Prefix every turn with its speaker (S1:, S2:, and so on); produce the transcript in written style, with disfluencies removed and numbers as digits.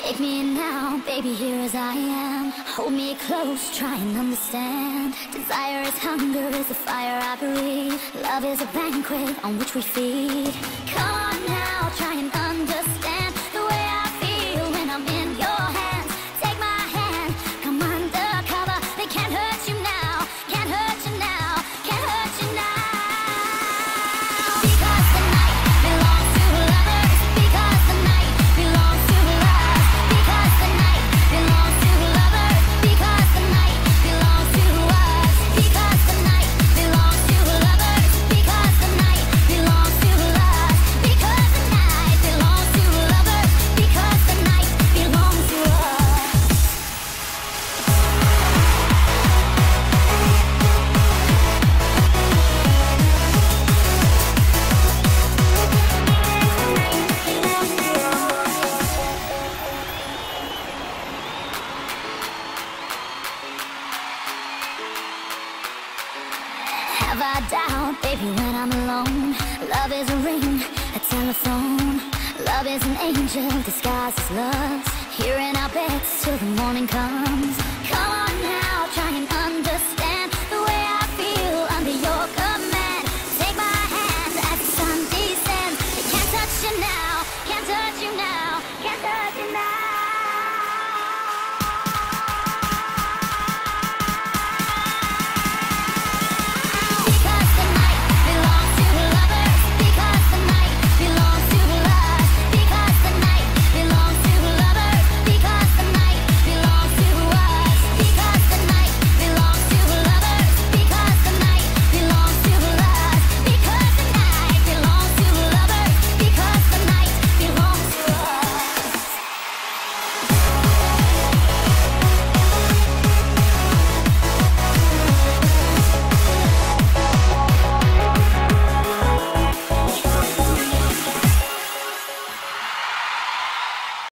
S1: Take me now, baby, here as I am. Hold me close, try and understand. Desire is hunger, is the fire I breathe. Love is a banquet on which we feed. Come on now, try and understand the way I feel when I'm in your hands. Take my hand, come undercover. They can't hurt you now, can't hurt you now, can't hurt you now. Because the night belongs to lovers. Because the night belongs to us. Because the night belongs to lovers. Because the night belongs to us. Because the night belongs to lovers. Because the night belongs to us. Because the night belongs to lovers. Because the night belongs to us. Have I doubt, baby, when I'm alone? Love is a ring, a telephone. Love is an angel disguised as lust. Here in our beds till the morning comes. Come on now, try and understand.